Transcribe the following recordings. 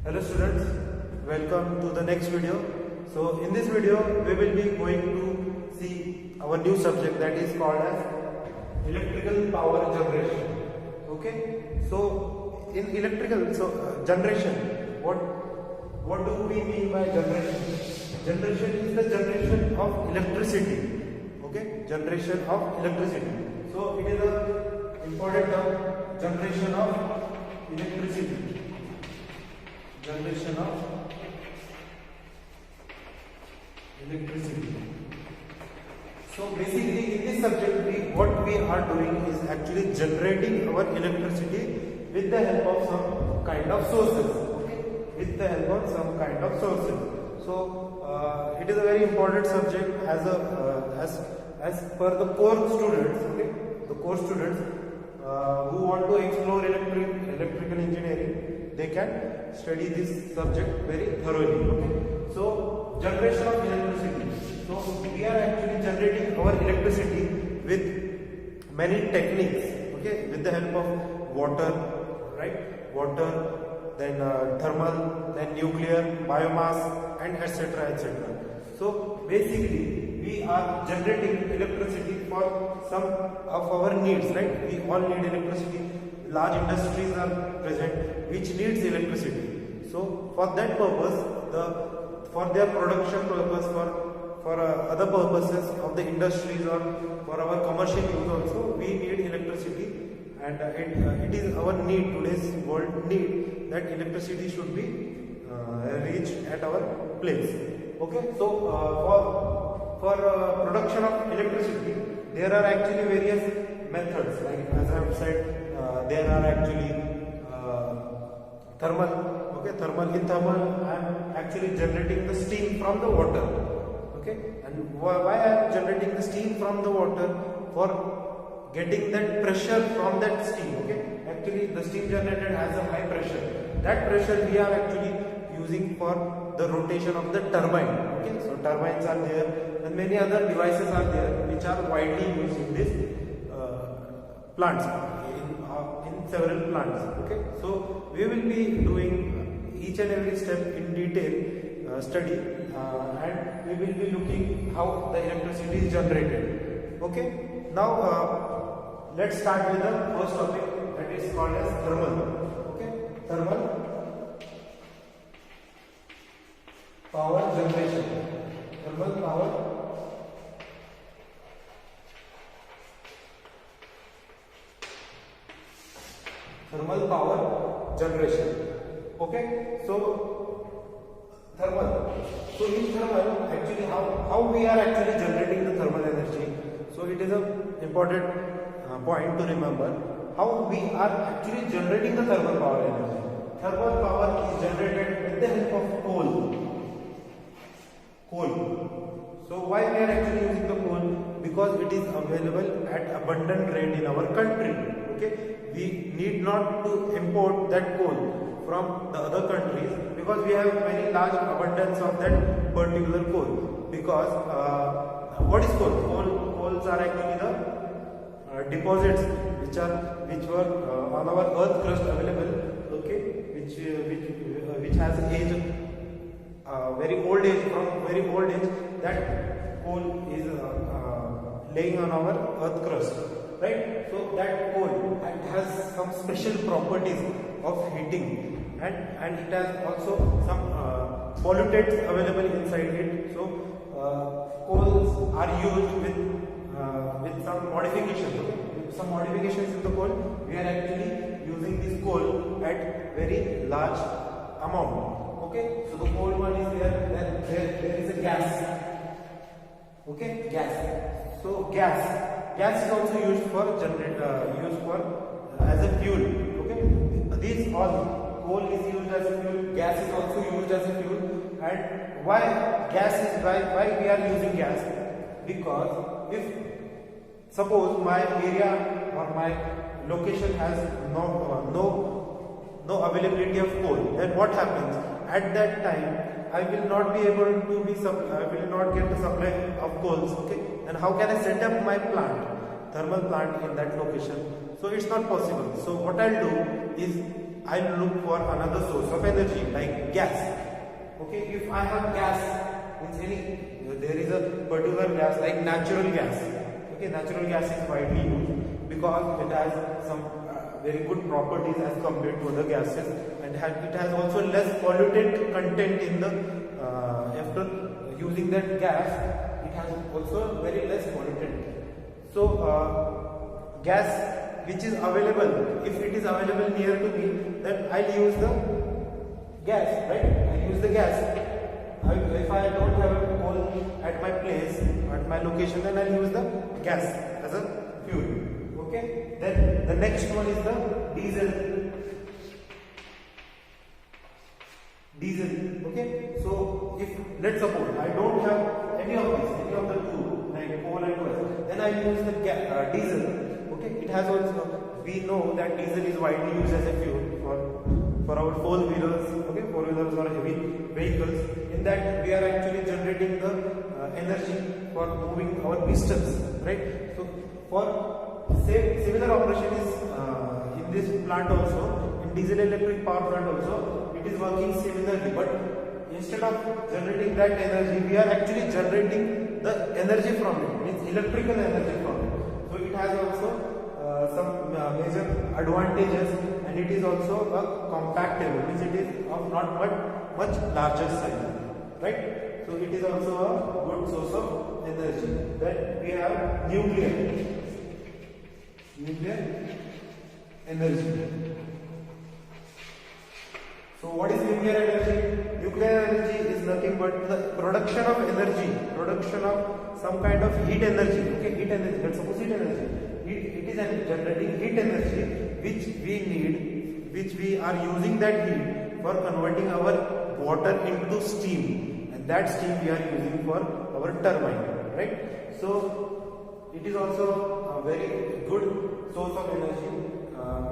Hello students, welcome to the next video. So in this video we will be going to see our new subject that is called as electrical power generation. Okay, so in electrical generation, what do we mean by generation? Generation is the generation of electricity. Okay, generation of electricity. So it is a important term, generation of electricity. Generation of electricity. So basically in this subject what we are doing is actually generating our electricity with the help of some kind of sources. Okay, with the help of some kind of sources. So it is a very important subject as per the core students. Okay, the core students who want to explore electrical engineering, they can study this subject very thoroughly. Okay, so generation of electricity. So we are actually generating our electricity with many techniques. Okay, with the help of water, right? Water, then thermal, then nuclear, biomass, and etc. etc. So basically we are generating electricity for some of our needs, right? We all need electricity. Large industries are present which needs electricity. So for that purpose, for their production purpose, for other purposes of the industries or for our commercial use also, we need electricity, and it is our need, today's world need, that electricity should be reached at our place. Okay, so for production of electricity, there are actually various methods. Like as I have said, there are actually thermal. Okay, thermal. In thermal, I am actually generating the steam from the water. Okay, and why I am generating the steam from the water? For getting that pressure from that steam. Okay, actually the steam generated has a high pressure. That pressure we are actually using for the rotation of the turbine. Okay, so turbines are there, and many other devices are there which are widely used in this plants, in several plants. Okay, so we will be doing each and every step in detail study, and we will be looking how the electricity is generated. Okay, now let's start with the first topic, that is called as thermal. Okay, thermal power generation. Thermal power generation. Okay, so thermal. So in thermal, actually how we are actually generating the thermal energy. So it is an important point to remember how we are actually generating the thermal power energy. Thermal power is generated with the help of coal. So why we are actually using the coal? Because it is available at abundant rate in our country. Okay, we need not to import that coal from the other countries, because we have very large abundance of that particular coal. Because what is coal? Coals are actually the deposits which were on our earth crust available. Okay, which has age, very old age. From very old age, that coal is laying on our earth crust, right? So that coal has some special properties of heating, and it has also some pollutants available inside it. So coals are used with some modifications. Okay? With some modifications in the coal, we are actually using this coal at very large amount. Okay, so the coal one is there. Then there is a gas. Okay, gas. So gas is also used for as a fuel. Okay, these all, coal is used as a fuel, gas is also used as a fuel. And why we are using gas? Because if suppose my area or my location has no availability of coal, then what happens? At that time, I will not be able to I will not get the supply of coals. Okay, and how can I set up my plant, thermal plant, in that location? So it's not possible. So what I'll do is I'll look for another source of energy like gas. Okay, if I have gas, there is a particular gas like natural gas. Okay, natural gas is widely used because it has some very good properties as compared to other gases, and it has also less pollutant content in the after using that gas, it has also very less pollutant. So gas which is available, if it is available near to me, then I'll use the gas, right? I'll use the gas. If I don't have a coal at my place, at my location, then I'll use the gas as a fuel. Okay. Then the next one is the diesel. Diesel. Okay. So if let's suppose I don't have any of the two, like coal and oil, then I use the diesel. Okay. It has also, we know that diesel is widely used as a fuel for our four-wheelers, okay, four-wheelers or heavy vehicles. In that we are actually generating the energy for moving our pistons, right? So for similar operation is in this plant also, in diesel electric power plant also, it is working similarly, but instead of generating that energy, we are actually generating the energy from it, means electrical energy from it. So it has also some major advantages, and it is also a compactable, means it is of not much larger size, right? So it is also a good source of energy. Then we have nuclear energy. So what is nuclear energy? Nuclear energy is nothing but the production of energy, production of some kind of heat energy. Okay, heat energy. Let's suppose heat energy. It is generating heat energy which we need, which we are using that heat for converting our water into steam, and that steam we are using for our turbine, right? So it is also a very good source of energy,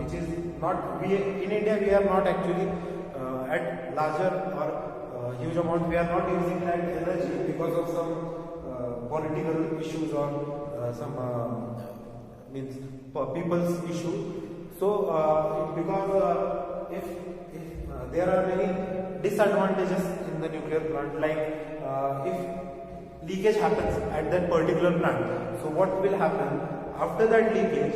which is not, we in India we are not actually at larger or huge amount, we are not using that energy because of some political issues or some means people's issue. So because if there are many disadvantages in the nuclear plant, like if leakage happens at that particular plant, so what will happen after that leakage?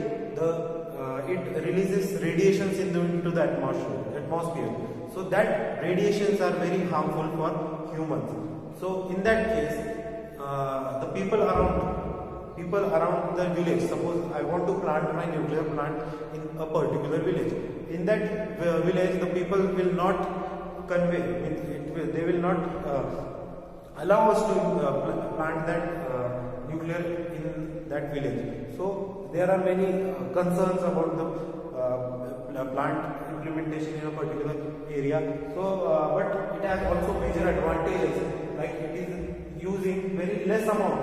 It releases radiations into the atmosphere. So that radiations are very harmful for humans. So in that case, the people around the village, suppose I want to plant my nuclear plant in a particular village. In that village, the people will not they will not allow us to plant that nuclear in that village. So there are many concerns about the plant implementation in a particular area. So but it has also major advantages, like it is using very less amount.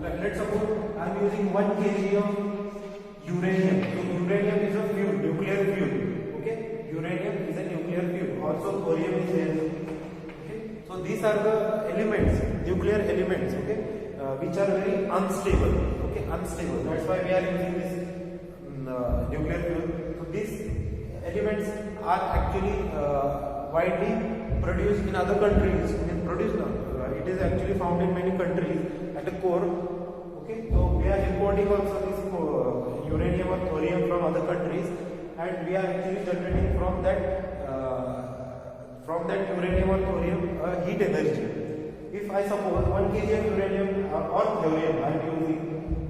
Let's suppose I am using 1 kg of uranium. So uranium is a fuel, nuclear fuel. Okay, uranium is a nuclear fuel. Also thorium is there. Okay, so these are the elements, nuclear elements. Okay, which are very unstable. Okay, unstable. That's why we are using this nuclear fuel. So these elements are actually widely produced in other countries. It is actually found in many countries at the core. Okay, so we are importing also this uranium or thorium from other countries, and we are actually generating from that uranium or thorium heat energy. If I suppose 1 kg of uranium or thorium I am using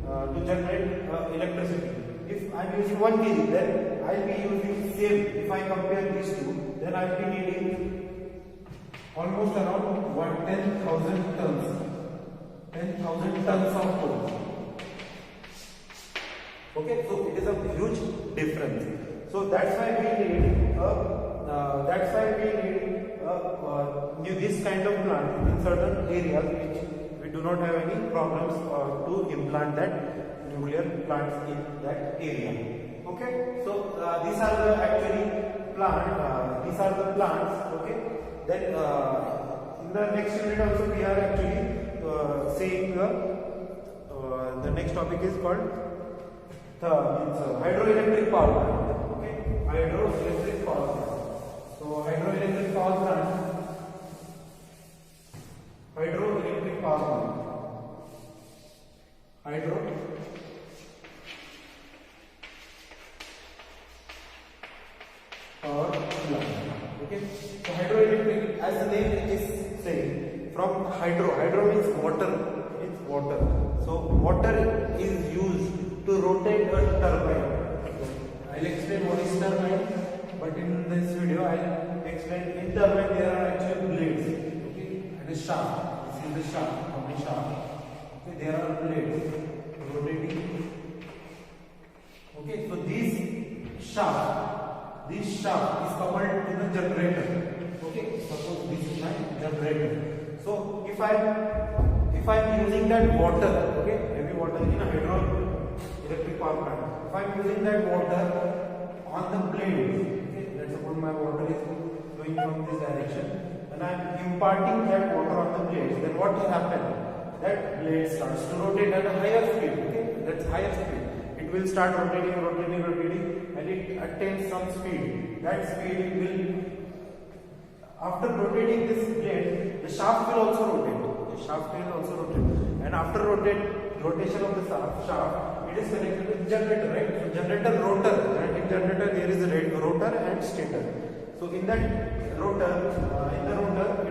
to generate electricity. If I am using 1 kg, then I will be using same. If I compare these two, then I will be needing almost around 10,000 tons. 10,000 tons of coal. Okay, so it is a huge difference. So that's why we need this kind of plant in certain areas which we do not have any problems to implant that nuclear plants in that area. Okay, so these are the plants. Okay, then in the next unit also we are actually saying the next topic is called hydroelectric power plant. Okay, hydroelectric power plant. So hydroelectric power plant, hydroelectric power plant, hydro power plant. Okay, so hydroelectric, as the name is saying, from hydro means water, so water is used to rotate a turbine. I'll explain what is turbine, but in this video I'll explain in turbine there are actually blades, okay, and a shaft. This is the shaft of the shaft. Okay, there are blades rotating. Okay, so this shaft is coupled to the generator. Okay, suppose this is my generator. So if I'm using that water, okay, maybe water in a hydroelectric power plant. If I'm using that water on the blades, okay, let's suppose my water is flowing from this direction, and I'm imparting that water on the blades, then what will happen? That blade starts to rotate at a higher speed. Okay, that's higher speed. It will start rotating, and it attains some speed. That speed will, after rotating this blade, the shaft will also rotate. And after rotation of the shaft, it is connected to the generator, right? So generator rotor, and in generator there is a rotor and stator. So in that rotor,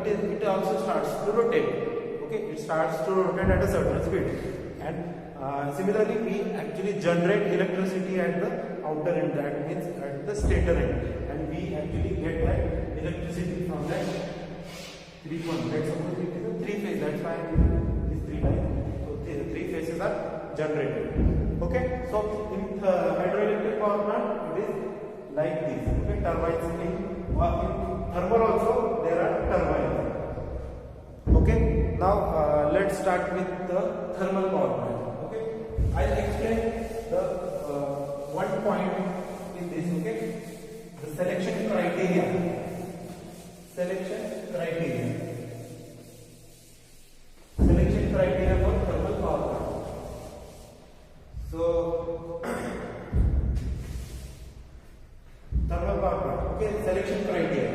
it also starts to rotate. Okay, it starts to rotate at a certain speed. And similarly, we actually generate electricity at the outer end, that means at the stator end, and we actually get that electricity from that three-phase. Let's suppose it is a three-phase. That's why these three lines. So the three phases are generated. Okay. So in hydroelectric power plant, it is like this. Okay, turbines. In thermal also there are turbines. Okay. Now let's start with the thermal power plant. Okay. I'll explain the one point in this. Okay. The selection criteria. Selection criteria for thermal power plant. So thermal power plant. Okay, selection criteria.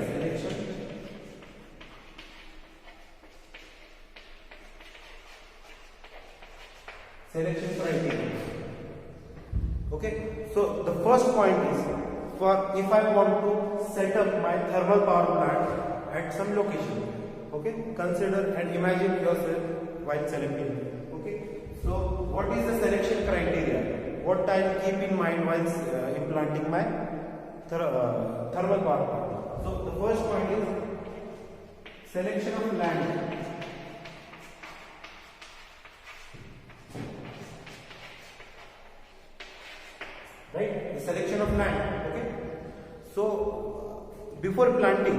Selection criteria. Okay, so the first point is, if I want to set up my thermal power plant at some location, okay, consider and imagine yourself while selecting. Okay, so what is the selection criteria? What I keep in mind while implanting my thermal power plant? So the first point is selection of land. Right, the selection of land. Okay, so before planting,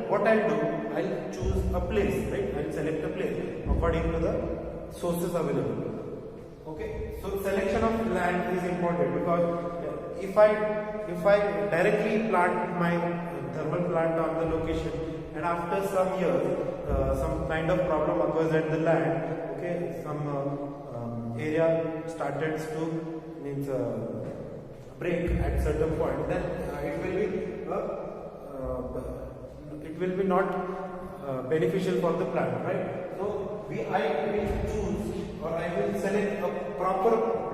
what I'll do, I'll choose a place, right? I'll select a place according to the sources available. Okay, so selection of land is important, because if I directly plant my thermal plant on the location, and after some years some kind of problem occurs at the land, okay, some area started to break at certain point, then it will be not beneficial for the plant, right? So I will choose, or I will select a proper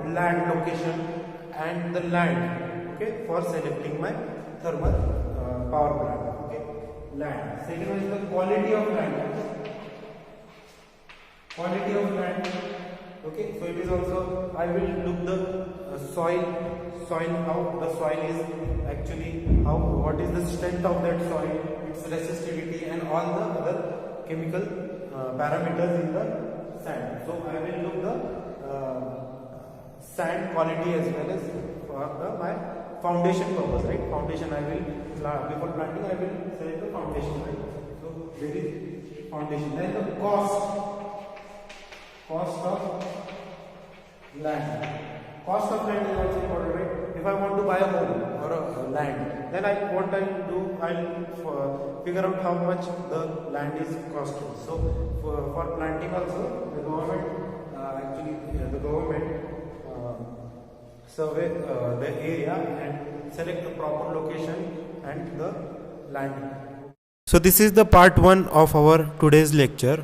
land location and the land, okay, for selecting my thermal power plant. Okay, land. Second one is the quality of land. Quality of land. Okay, so it is also, I will look the soil, how the soil is actually, what is the strength of that soil, its resistivity, and all the other chemical parameters in the sand. So I will look the sand quality as well as for my foundation purpose, right? Foundation, I will before planting I will select the foundation, right? So there is foundation. Then the cost of land. Cost of land is also important, right? If I want to buy a home or a land, then what I do, I'll figure out how much the land is costing. So for planting also, the government survey the area and select the proper location and the land. So this is the part 1 of our today's lecture.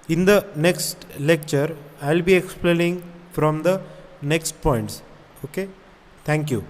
In the next lecture, I'll be explaining from the next points. Okay, thank you.